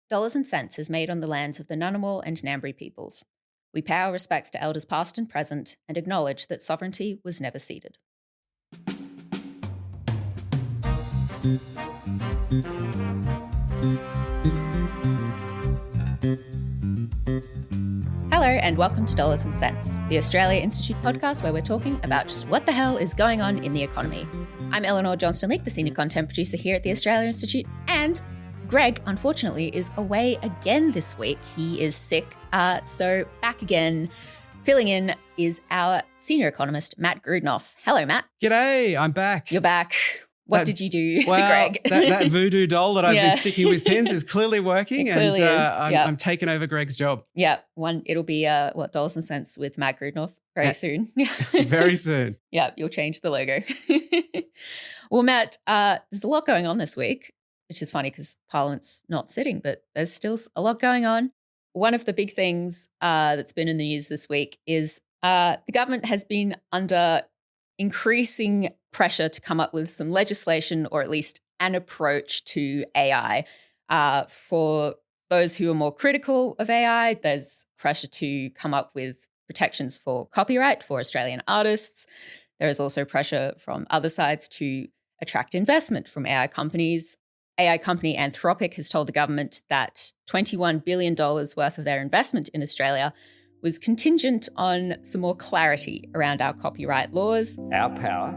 Dollars and Cents is made on the lands of the Ngunnawal and Ngambri peoples. We pay our respects to elders past and present and acknowledge that sovereignty was never ceded. Hello and welcome to Dollars and Cents, the Australia Institute podcast where we're talking about just what the hell is going on in the economy. I'm Elinor Johnston-Leake, the senior content producer here at the Australia Institute, and Greg, unfortunately, is away again this week. He is sick, so back again. Filling in is our senior economist, Matt Grudnoff. Hello, Matt. G'day, I'm back. You're back. What did you do to Greg? that voodoo doll that I've been sticking with pins is clearly working, it clearly is. I'm taking over Greg's job. Yeah, it'll be Dollars and Cents with Matt Grudnoff very soon. Very soon. Yeah, you'll change the logo. Well, Matt, there's a lot going on this week, which is funny because Parliament's not sitting, but there's still a lot going on. One of the big things that's been in the news this week is the government has been under increasing pressure to come up with some legislation or at least an approach to AI. For those who are more critical of AI, there's pressure to come up with protections for copyright for Australian artists. There is also pressure from other sides to attract investment from AI companies. AI company Anthropic has told the government that $21 billion worth of their investment in Australia was contingent on some more clarity around our copyright laws. Our power,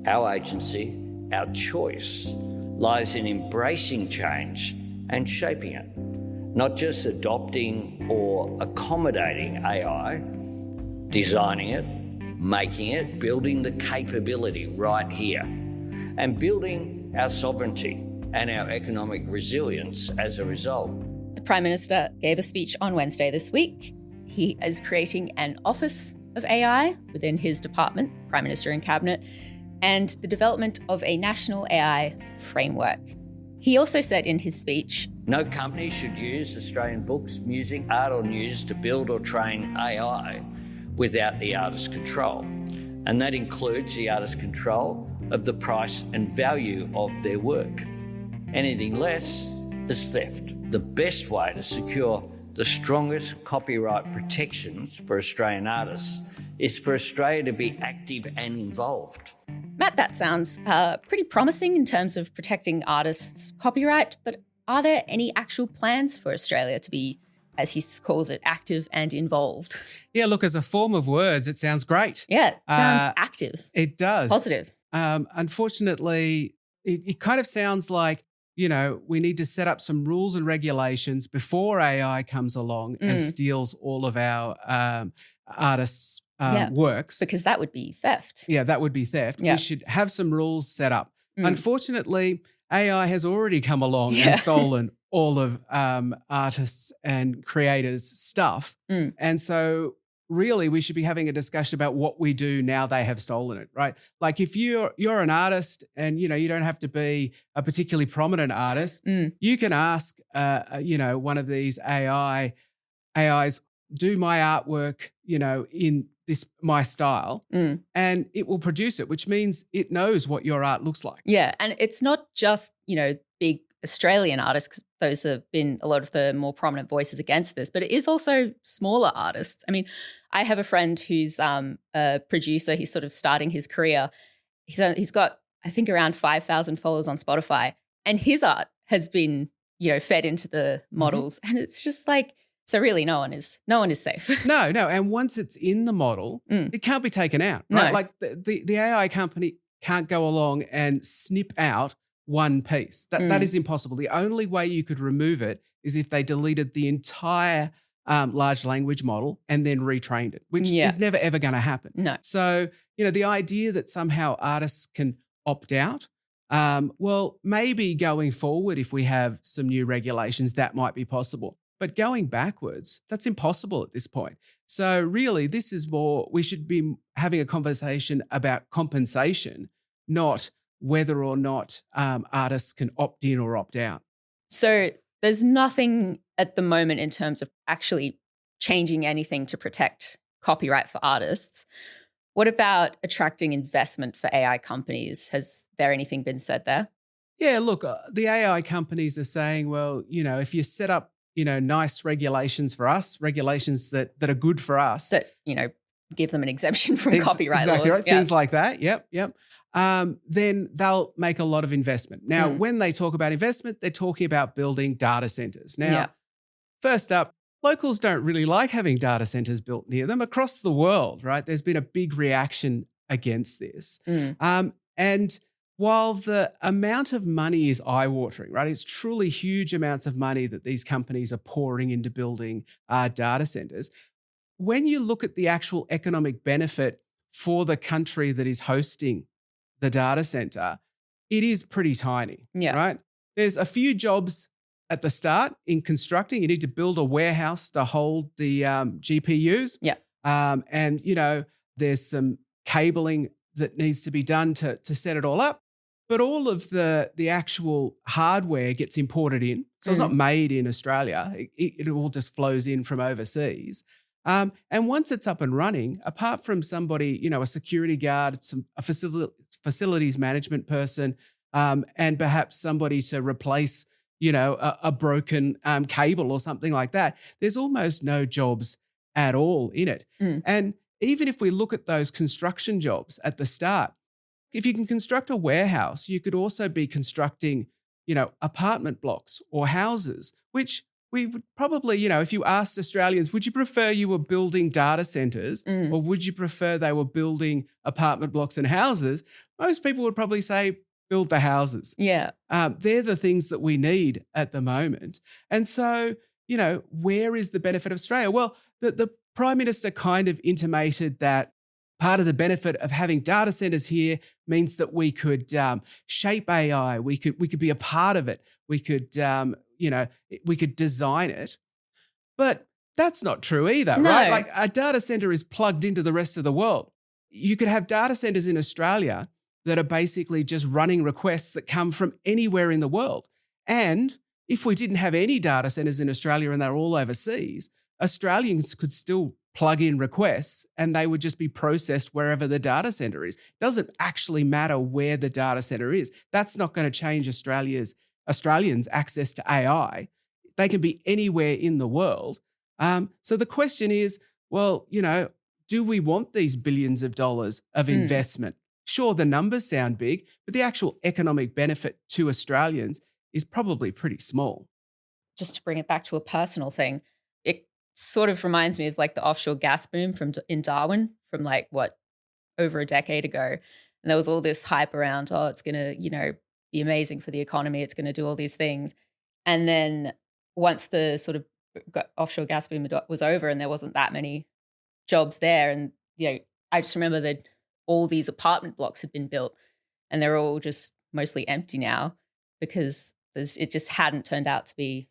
our agency, our choice lies in embracing change and shaping it, not just adopting or accommodating AI, designing it, making it, building the capability right here, and building our sovereignty and our economic resilience as a result. The Prime Minister gave a speech on Wednesday this week. He is creating an Office of AI within his department, Prime Minister and Cabinet, and the development of a national AI framework. He also said in his speech, "No company should use Australian books, music, art or news to build or train AI without the artist's control. And that includes the artist's control of the price and value of their work. Anything less is theft. The best way to secure the strongest copyright protections for Australian artists is for Australia to be active and involved." Matt, that sounds pretty promising in terms of protecting artists' copyright, but are there any actual plans for Australia to be, as he calls it, active and involved? Yeah, look, as a form of words, it sounds great. Yeah, it sounds active. It does. Positive. Unfortunately, it kind of sounds like, we need to set up some rules and regulations before AI comes along and steals all of our artists' works. Because that would be theft. Yeah, that would be theft. Yeah. We should have some rules set up. Unfortunately, AI has already come along and stolen all of artists and creators' stuff. And so really we should be having a discussion about what we do now they have stolen it, right? Like if you're an artist and, you don't have to be a particularly prominent artist, you can ask, one of these AIs, do my artwork, in my style, and it will produce it, which means it knows what your art looks like. Yeah, and it's not just, big Australian artists, 'cause those have been a lot of the more prominent voices against this, but it is also smaller artists. I mean, I have a friend who's a producer. He's sort of starting his career. He's got, I think, around 5,000 followers on Spotify, and his art has been, fed into the models, and it's just like, so really no one is safe. No, and once it's in the model, it can't be taken out, right? No. Like the AI company can't go along and snip out one piece. That is impossible. The only way you could remove it is if they deleted the entire large language model and then retrained it, which is never, ever going to happen. No. So, the idea that somehow artists can opt out, well, maybe going forward, if we have some new regulations, that might be possible. But going backwards, that's impossible at this point. So really, this is more, we should be having a conversation about compensation, not whether or not artists can opt in or opt out. So there's nothing at the moment in terms of actually changing anything to protect copyright for artists. What about attracting investment for AI companies? Has there anything been said there? Yeah, look, the AI companies are saying, well, if you set up, nice regulations for us, regulations that are good for us. That, give them an exemption from copyright exactly laws. Right. Yeah. Things like that. Yep. Then they'll make a lot of investment. Now, when they talk about investment, they're talking about building data centers. Now, first up, locals don't really like having data centers built near them across the world, right? There's been a big reaction against this. And while the amount of money is eye-watering, right? It's truly huge amounts of money that these companies are pouring into building data centers. When you look at the actual economic benefit for the country that is hosting the data center, it is pretty tiny, right? There's a few jobs at the start in constructing. You need to build a warehouse to hold the GPUs. And, there's some cabling that needs to be done to set it all up. But all of the actual hardware gets imported in. So it's not made in Australia. It all just flows in from overseas. And once it's up and running, apart from somebody, a security guard, a facilities management person, and perhaps somebody to replace, a broken cable or something like that, there's almost no jobs at all in it. And even if we look at those construction jobs at the start, if you can construct a warehouse, you could also be constructing, apartment blocks or houses, which we would probably, if you asked Australians, would you prefer you were building data centers or would you prefer they were building apartment blocks and houses? Most people would probably say build the houses. Yeah. They're the things that we need at the moment. And so, where is the benefit of Australia? Well, the Prime Minister kind of intimated that part of the benefit of having data centers here means that we could shape AI. We could be a part of it. We could, we could design it. But that's not true either, right? Like a data center is plugged into the rest of the world. You could have data centers in Australia that are basically just running requests that come from anywhere in the world. And if we didn't have any data centers in Australia and they're all overseas, Australians could still plug in requests and they would just be processed wherever the data center is. It doesn't actually matter where the data center is. That's not going to change Australians' access to AI. They can be anywhere in the world. So the question is, well, do we want these billions of dollars of investment? Sure, the numbers sound big, but the actual economic benefit to Australians is probably pretty small. Just to bring it back to a personal thing, it sort of reminds me of like the offshore gas boom in Darwin from over a decade ago. And there was all this hype around, it's going to, be amazing for the economy. It's going to do all these things. And then once the sort of offshore gas boom was over and there wasn't that many jobs there. And, I just remember that all these apartment blocks had been built and they're all just mostly empty now because it just hadn't turned out to be,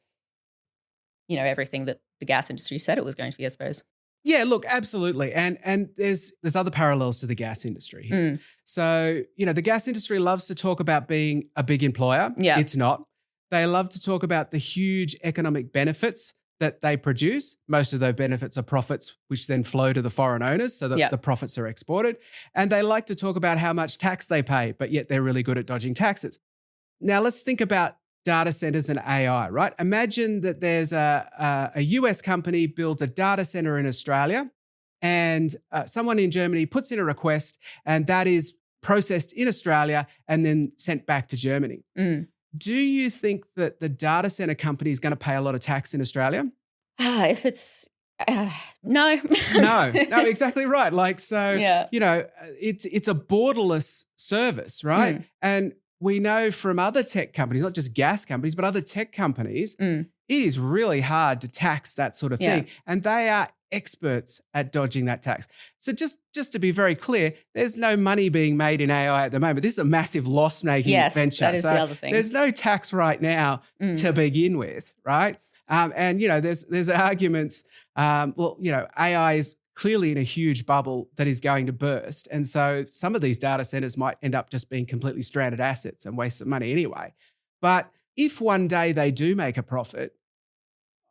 everything that the gas industry said it was going to be, I suppose. Yeah, look, absolutely. And there's other parallels to the gas industry here. So, the gas industry loves to talk about being a big employer. Yeah. It's not. They love to talk about the huge economic benefits that they produce. Most of those benefits are profits, which then flow to the foreign owners so that the profits are exported. And they like to talk about how much tax they pay, but yet they're really good at dodging taxes. Now, let's think about data centers and AI, right? Imagine that there's a US company builds a data center in Australia and someone in Germany puts in a request and that is processed in Australia and then sent back to Germany. Do you think that the data center company is going to pay a lot of tax in Australia? If it's no. No, exactly right. It's a borderless service, right? And we know from other tech companies, not just gas companies, but other tech companies, it is really hard to tax that sort of thing. And they are experts at dodging that tax. So just to be very clear, there's no money being made in AI at the moment. This is a massive loss-making venture. That is the other thing. There's no tax right now to begin with, right? And there's arguments, AI is clearly in a huge bubble that is going to burst. And so some of these data centers might end up just being completely stranded assets and waste of money anyway. But if one day they do make a profit,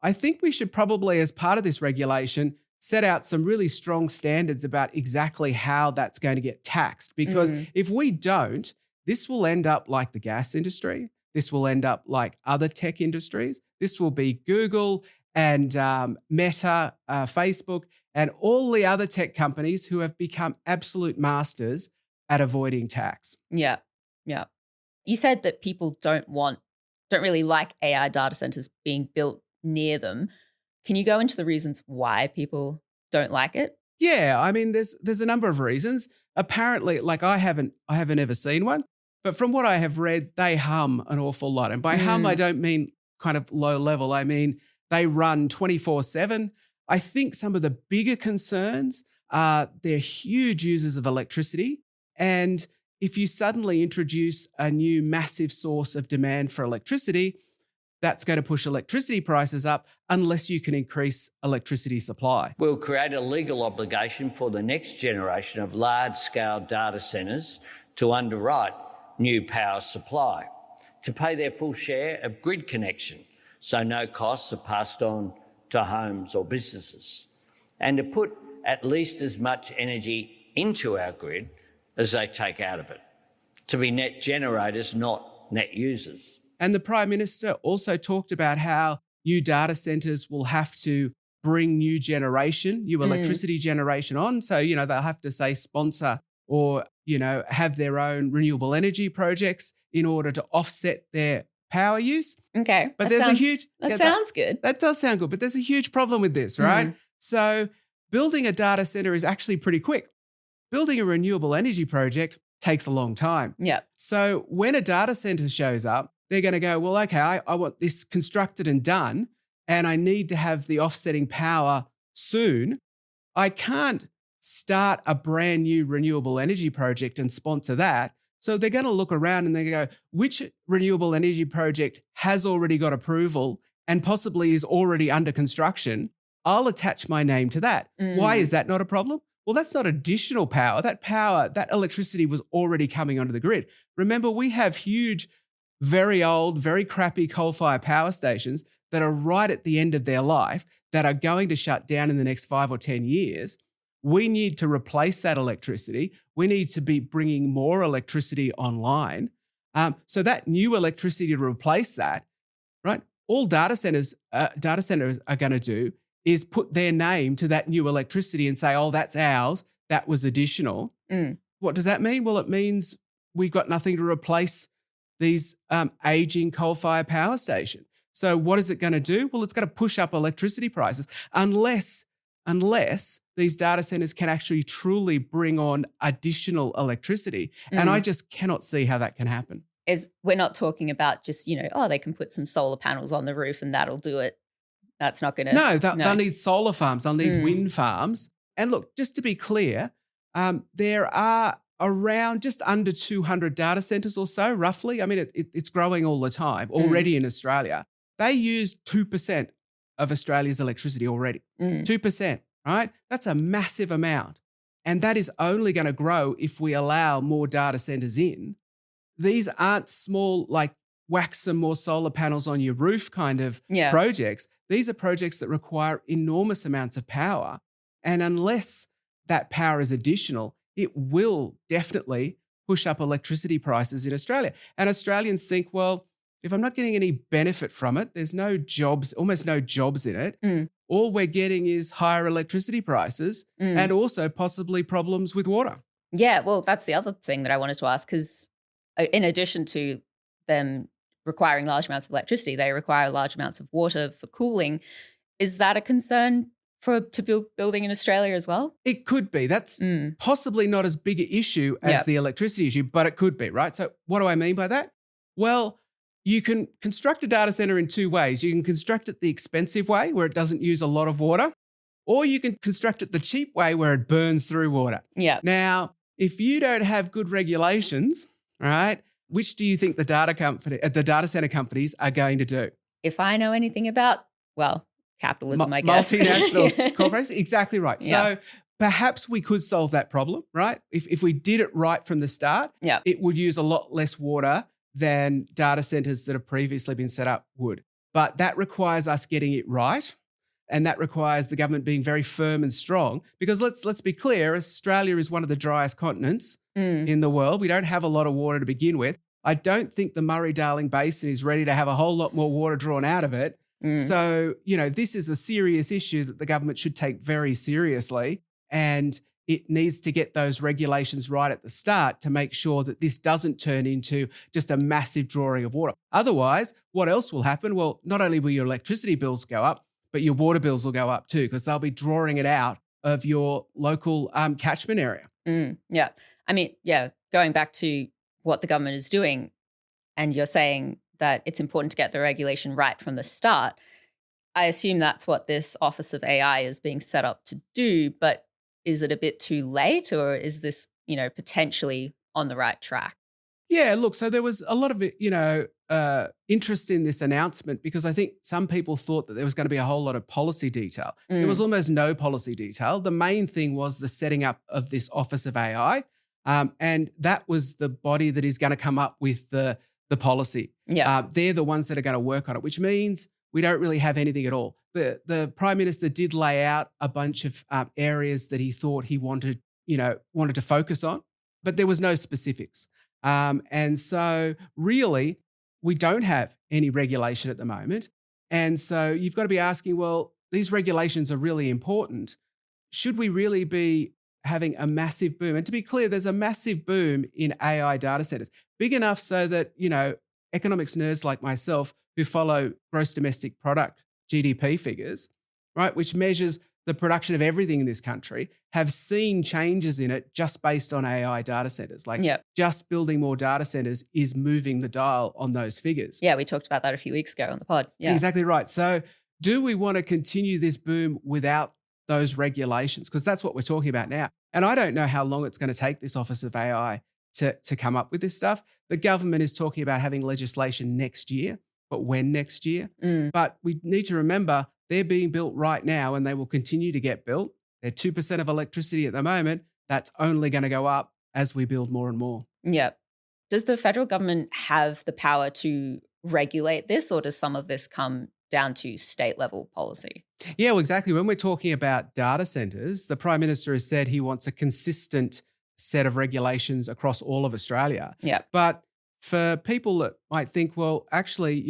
I think we should probably, as part of this regulation, set out some really strong standards about exactly how that's going to get taxed. Because if we don't, this will end up like the gas industry. This will end up like other tech industries. This will be Google and Meta, Facebook, and all the other tech companies who have become absolute masters at avoiding tax. Yeah. Yeah. You said that people don't really like AI data centers being built near them. Can you go into the reasons why people don't like it? Yeah, I mean, there's a number of reasons. Apparently, like I haven't ever seen one, but from what I have read, they hum an awful lot. And by hum, I don't mean kind of low level. I mean, they run 24/7. I think some of the bigger concerns are they're huge users of electricity. And if you suddenly introduce a new massive source of demand for electricity, that's going to push electricity prices up unless you can increase electricity supply. We'll create a legal obligation for the next generation of large-scale data centres to underwrite new power supply, to pay their full share of grid connection so no costs are passed on to homes or businesses, and to put at least as much energy into our grid as they take out of it, to be net generators, not net users. And the Prime Minister also talked about how new data centres will have to bring new electricity generation on. So, they'll have to say sponsor or, have their own renewable energy projects in order to offset their power use. Okay. But that sounds good. That does sound good, but there's a huge problem with this, right? So building a data centre is actually pretty quick. Building a renewable energy project takes a long time. Yeah. So when a data centre shows up, they're going to go, well, okay, I want this constructed and done, and I need to have the offsetting power soon. I can't start a brand new renewable energy project and sponsor that. So they're going to look around and they go, which renewable energy project has already got approval and possibly is already under construction? I'll attach my name to that. Why is that not a problem? Well, that's not additional power. That electricity was already coming onto the grid. Remember, we have huge, very old, very crappy coal-fired power stations that are right at the end of their life that are going to shut down in the next 5 or 10 years. We need to replace that electricity. We need to be bringing more electricity online. So that new electricity to replace that, right? All data centers are going to do is put their name to that new electricity and say, oh, that's ours. That was additional. What does that mean? Well, it means we've got nothing to replace these aging coal-fired power station. So what is it going to do? Well, it's going to push up electricity prices unless these data centers can actually truly bring on additional electricity. And I just cannot see how that can happen. We're not talking about just, they can put some solar panels on the roof and that'll do it. That's not going to... No, they'll need solar farms. They'll need wind farms. And look, just to be clear, there are around just under 200 data centers or so, roughly. I mean, it's growing all the time already in Australia. They use 2% of Australia's electricity already. 2%, right? That's a massive amount. And that is only going to grow if we allow more data centers in. These aren't small, like whack some more solar panels on your roof kind of projects. These are projects that require enormous amounts of power. And unless that power is additional, it will definitely push up electricity prices in Australia. And Australians think, well, if I'm not getting any benefit from it, there's no jobs, almost no jobs in it. All we're getting is higher electricity prices and also possibly problems with water. Yeah, well, that's the other thing that I wanted to ask, because in addition to them requiring large amounts of electricity, they require large amounts of water for cooling. Is that a concern building in Australia as well? It could be. That's possibly not as big an issue as the electricity issue, but it could be, right? So what do I mean by that? Well, you can construct a data center in two ways. You can construct it the expensive way, where it doesn't use a lot of water, or you can construct it the cheap way, where it burns through water. Yeah. Now, if you don't have good regulations, right, which do you think the data center companies are going to do? If I know anything about, capitalism, I guess. Multinational corporations, exactly right. Yeah. So perhaps we could solve that problem, right? If we did it right from the start, it would use a lot less water than data centers that have previously been set up would. But that requires us getting it right. And that requires the government being very firm and strong, because let's be clear, Australia is one of the driest continents in the world. We don't have a lot of water to begin with. I don't think the Murray-Darling Basin is ready to have a whole lot more water drawn out of it. So, this is a serious issue that the government should take very seriously, and it needs to get those regulations right at the start to make sure that this doesn't turn into just a massive drawing of water. Otherwise, what else will happen? Well, not only will your electricity bills go up, but your water bills will go up too, because they'll be drawing it out of your local catchment area. Yeah. I mean, going back to what the government is doing, and you're saying that it's important to get the regulation right from the start, I assume that's what this Office of AI is being set up to do, but is it a bit too late, or is this, potentially on the right track? Yeah, look, so there was a lot of, interest in this announcement, because I think some people thought that there was going to be a whole lot of policy detail. There was almost no policy detail. The main thing was the setting up of this Office of AI, and that was the body that is going to come up with the policy. Yeah. They're the ones that are going to work on it, which means we don't really have anything at all. The Prime Minister did lay out a bunch of areas that he thought he wanted to focus on, but there was no specifics. And so really, we don't have any regulation at the moment. And so you've got to be asking, well, these regulations are really important. Should we really be having a massive boom? And to be clear, there's a massive boom in AI data centers, big enough so that, economics nerds like myself who follow gross domestic product, GDP figures, right, which measures the production of everything in this country, have seen changes in it just based on AI data centers. Just building more data centers is moving the dial on those figures. Yeah, we talked about that a few weeks ago on the pod. Yeah. Exactly right. So do we want to continue this boom without those regulations? Because that's what we're talking about now. And I don't know how long it's going to take this Office of AI to come up with this stuff. The government is talking about having legislation next year, but when next year? But we need to remember they're being built right now, and they will continue to get built. They're 2% of electricity at the moment. That's only going to go up as we build more and more. Yeah. Does the federal government have the power to regulate this, or does some of this come down to state level policy? Yeah, well, exactly. When we're talking about data centers, the Prime Minister has said he wants a consistent set of regulations across all of Australia. Yeah. But for people that might think, well, actually,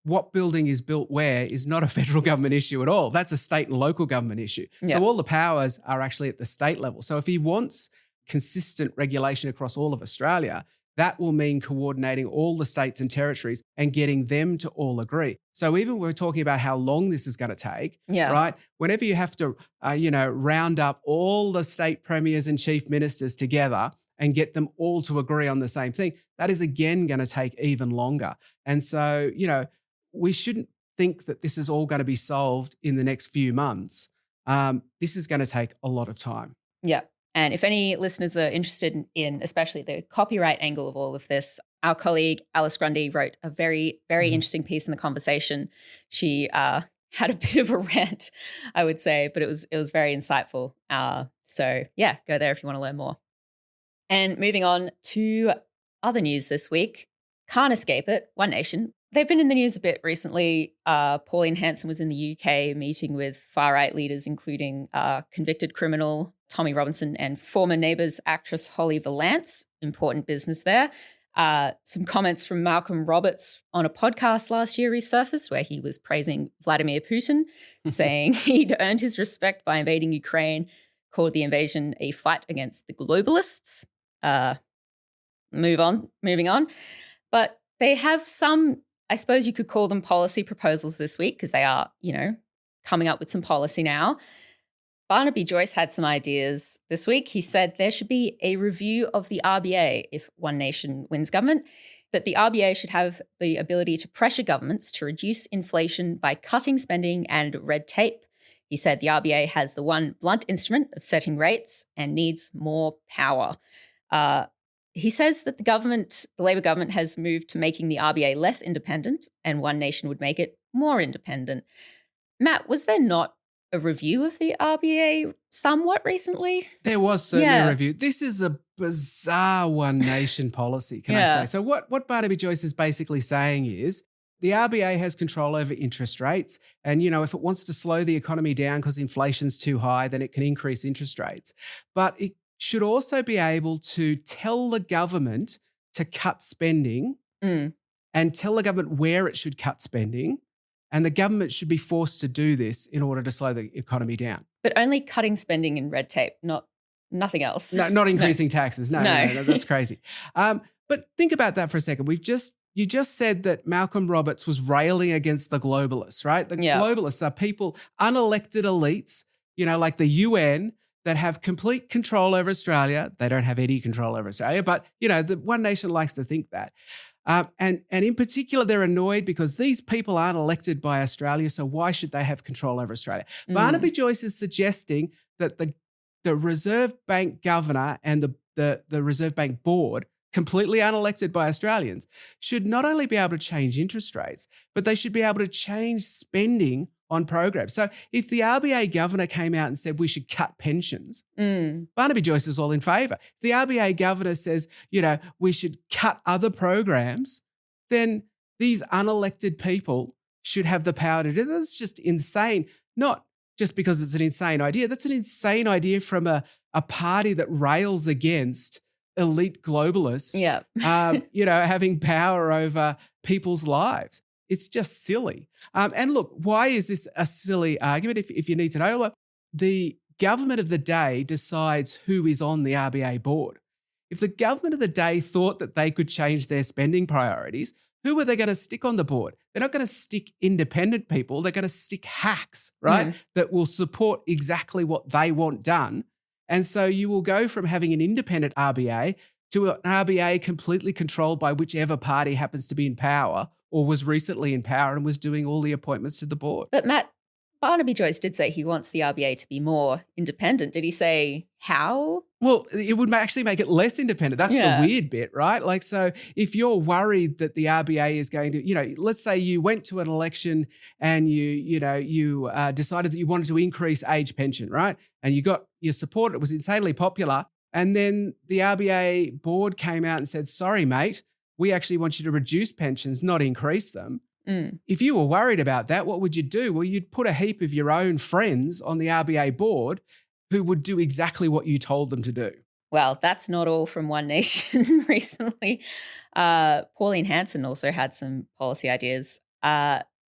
what building is built where is not a federal government issue at all. That's a state and local government issue. Yeah. So all the powers are actually at the state level. So if he wants consistent regulation across all of Australia, that will mean coordinating all the states and territories and getting them to all agree. So even when we're talking about how long this is going to take, right? Whenever you have to, round up all the state premiers and chief ministers together and get them all to agree on the same thing, that is again going to take even longer. And so, we shouldn't think that this is all going to be solved in the next few months. This is going to take a lot of time. Yeah. And if any listeners are interested in especially the copyright angle of all of this, our colleague Alice Grundy wrote a very, very interesting piece in The Conversation. She had a bit of a rant, I would say, but it was very insightful. So yeah, go there if you want to learn more. And moving on to other news this week, can't escape it, One Nation. They've been in the news a bit recently. Pauline Hanson was in the UK meeting with far-right leaders, including convicted criminal Tommy Robinson and former Neighbours actress Holly Valance. Important business there. Some comments from Malcolm Roberts on a podcast last year resurfaced where he was praising Vladimir Putin, saying he'd earned his respect by invading Ukraine, called the invasion a fight against the globalists. Moving on. But they have some, I suppose you could call them policy proposals this week, because they are, coming up with some policy now. Barnaby Joyce had some ideas this week. He said there should be a review of the RBA if One Nation wins government, that the RBA should have the ability to pressure governments to reduce inflation by cutting spending and red tape. He said the RBA has the one blunt instrument of setting rates and needs more power. He says that the Labor government has moved to making the RBA less independent, and One Nation would make it more independent. Matt, was there not a review of the RBA somewhat recently? There was certainly a review. This is a bizarre One Nation policy, can I say? So what Barnaby Joyce is basically saying is the RBA has control over interest rates. And, if it wants to slow the economy down because inflation's too high, then it can increase interest rates. But it should also be able to tell the government to cut spending and tell the government where it should cut spending. And the government should be forced to do this in order to slow the economy down. But only cutting spending and red tape, nothing else. No, not increasing taxes. No, that's crazy. But think about that for a second. You just said that Malcolm Roberts was railing against the globalists, right? The globalists are people, unelected elites, like the UN, that have complete control over Australia. They don't have any control over Australia, but, the one nation likes to think that. And in particular, they're annoyed because these people aren't elected by Australia, so why should they have control over Australia? Barnaby Joyce is suggesting that the Reserve Bank governor and the Reserve Bank board, completely unelected by Australians, should not only be able to change interest rates, but they should be able to change spending on programs. So if the RBA governor came out and said we should cut pensions, Barnaby Joyce is all in favour. If the RBA governor says, we should cut other programs, then these unelected people should have the power to do that. That's just insane. Not just because it's an insane idea. That's an insane idea from a party that rails against elite globalists, having power over people's lives. It's just silly. And look, why is this a silly argument? If you need to know, look, the government of the day decides who is on the RBA board. If the government of the day thought that they could change their spending priorities, who are they going to stick on the board? They're not going to stick independent people. They're going to stick hacks, right, that will support exactly what they want done. And so you will go from having an independent RBA to an RBA completely controlled by whichever party happens to be in power or was recently in power and was doing all the appointments to the board. But Matt, Barnaby Joyce did say he wants the RBA to be more independent. Did he say how? Well, it would actually make it less independent. That's the weird bit, right? Like, so if you're worried that the RBA is going to, let's say you went to an election and you decided that you wanted to increase age pension, right? And you got your support. It was insanely popular. And then the RBA board came out and said, sorry, mate, we actually want you to reduce pensions, not increase them. If you were worried about that, what would you do? Well, you'd put a heap of your own friends on the RBA board who would do exactly what you told them to do. Well, that's not all from One Nation recently. Pauline Hanson also had some policy ideas.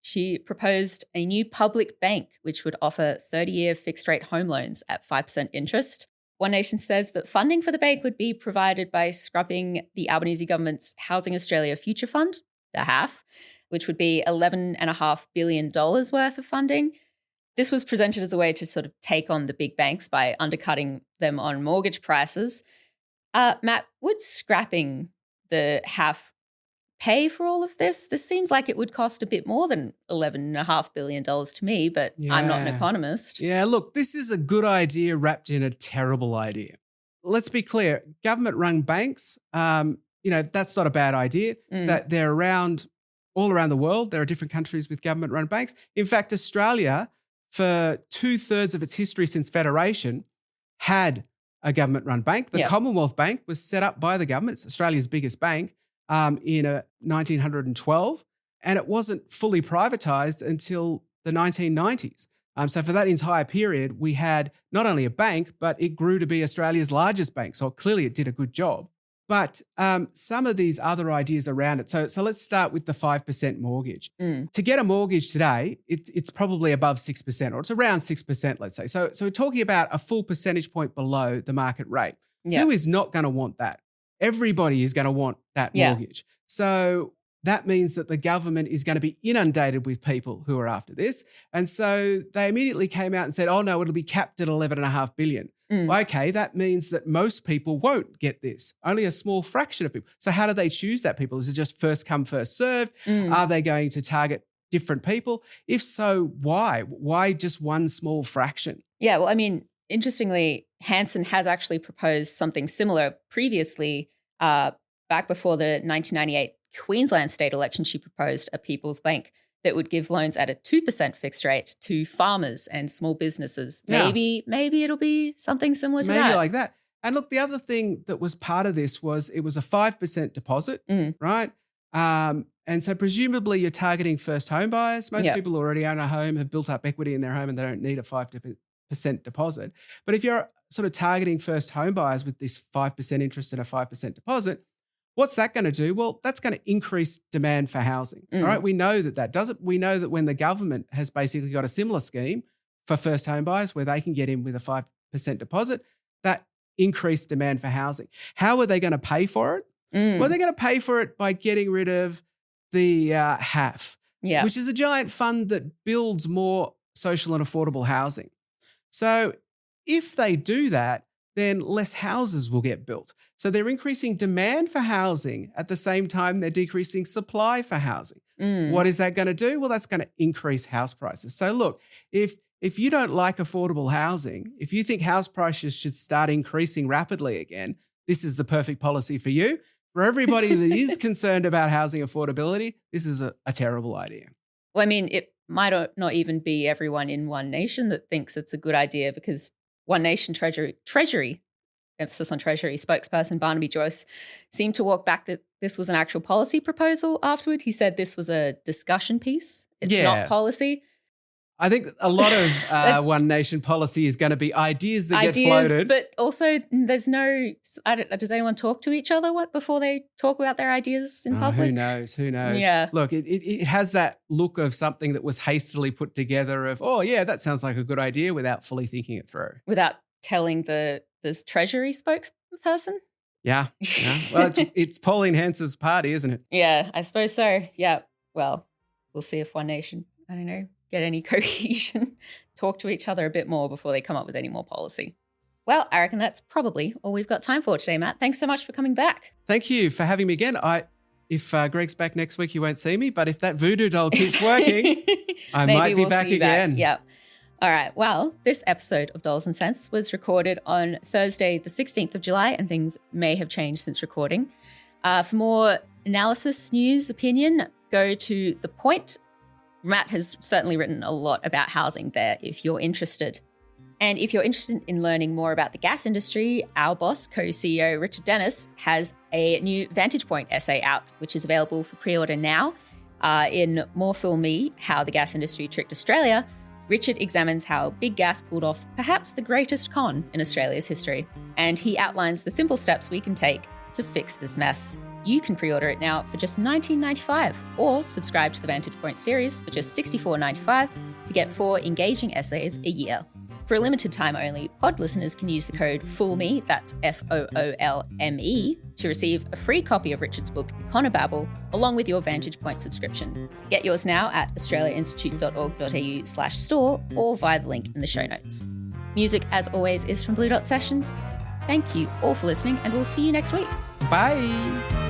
She proposed a new public bank which would offer 30-year fixed-rate home loans at 5% interest. One Nation says that funding for the bank would be provided by scrubbing the Albanese government's Housing Australia Future Fund, the HAF, which would be $11.5 billion worth of funding. This was presented as a way to sort of take on the big banks by undercutting them on mortgage prices. Matt, would scrapping the HAF pay for all of this? This seems like it would cost a bit more than $11.5 billion to me, but I'm not an economist. Yeah, look, this is a good idea wrapped in a terrible idea. Let's be clear, government-run banks, that's not a bad idea. That they're around all around the world. There are different countries with government-run banks. In fact, Australia, for 2/3 of its history since Federation, had a government-run bank. The Commonwealth Bank was set up by the government. It's Australia's biggest bank in 1912, and it wasn't fully privatised until the 1990s. So for that entire period, we had not only a bank, but it grew to be Australia's largest bank. So clearly it did a good job. But some of these other ideas around it. So let's start with the 5% mortgage. To get a mortgage today, it's probably above 6%, or it's around 6%, let's say. So we're talking about a full percentage point below the market rate. Who is not going to want that? Everybody is going to want that mortgage. So that means that the government is going to be inundated with people who are after this. And so they immediately came out and said, oh, no, it'll be capped at $11.5 billion. Okay, that means that most people won't get this, only a small fraction of people. So how do they choose that people? Is it just first come, first served? Are they going to target different people? If so, why? Why just one small fraction? Yeah, well, I mean, interestingly, Hanson has actually proposed something similar previously. Back before the 1998 Queensland state election, she proposed a People's Bank that would give loans at a 2% fixed rate to farmers and small businesses. Maybe it'll be something similar to that. Maybe like that. And look, the other thing that was part of this was it was a 5% deposit, right? And so presumably you're targeting first home buyers. Most Yep. people already own a home, have built up equity in their home, and they don't need a 5% deposit. But if you're sort of targeting first home buyers with this 5% interest and a 5% deposit, what's that going to do? Well, that's going to increase demand for housing. All right. We know that does it. We know that when the government has basically got a similar scheme for first home buyers where they can get in with a 5% deposit, that increased demand for housing. How are they going to pay for it? Well, they're going to pay for it by getting rid of the HAF, which is a giant fund that builds more social and affordable housing. So if they do that, then less houses will get built. So they're increasing demand for housing at the same time they're decreasing supply for housing. What is that going to do? Well, that's going to increase house prices. So look, if you don't like affordable housing, if you think house prices should start increasing rapidly again, this is the perfect policy for you. For everybody that is concerned about housing affordability, this is a terrible idea. Well, I mean, it might not even be everyone in One Nation that thinks it's a good idea, because One Nation Treasury, emphasis on Treasury, spokesperson Barnaby Joyce seemed to walk back that this was an actual policy proposal afterward. He said this was a discussion piece. It's not policy. I think a lot of One Nation policy is going to be ideas that get floated. But also there's no, does anyone talk to each other before they talk about their ideas in public? Who knows? Yeah. Look, it has that look of something that was hastily put together of, oh, yeah, that sounds like a good idea, without fully thinking it through. Without telling this Treasury spokesperson? Yeah. Well, it's Pauline Hans's party, isn't it? Yeah, I suppose so. Yeah. Well, we'll see if One Nation, I don't know, get any cohesion, talk to each other a bit more before they come up with any more policy. Well, I reckon that's probably all we've got time for today, Matt. Thanks so much for coming back. Thank you for having me again. If Greg's back next week, you won't see me, but if that voodoo doll keeps working, I might be back again. Yep. All right. Well, this episode of Dollars and Cents was recorded on Thursday, the 16th of July, and things may have changed since recording. For more analysis, news, opinion, go to The Point. Matt has certainly written a lot about housing there if you're interested. And if you're interested in learning more about the gas industry, our boss, co-CEO Richard Dennis, has a new Vantage Point essay out, which is available for pre-order now. In More Fool Me, How the Gas Industry Tricked Australia, Richard examines how big gas pulled off perhaps the greatest con in Australia's history. And he outlines the simple steps we can take to fix this mess. You can pre-order it now for just $19.95 or subscribe to the Vantage Point series for just $64.95 to get 4 engaging essays a year. For a limited time only, pod listeners can use the code FOOLME, that's FOOLME, to receive a free copy of Richard's book, Econobabble, along with your Vantage Point subscription. Get yours now at australiainstitute.org.au/store or via the link in the show notes. Music, as always, is from Blue Dot Sessions. Thank you all for listening, and we'll see you next week. Bye.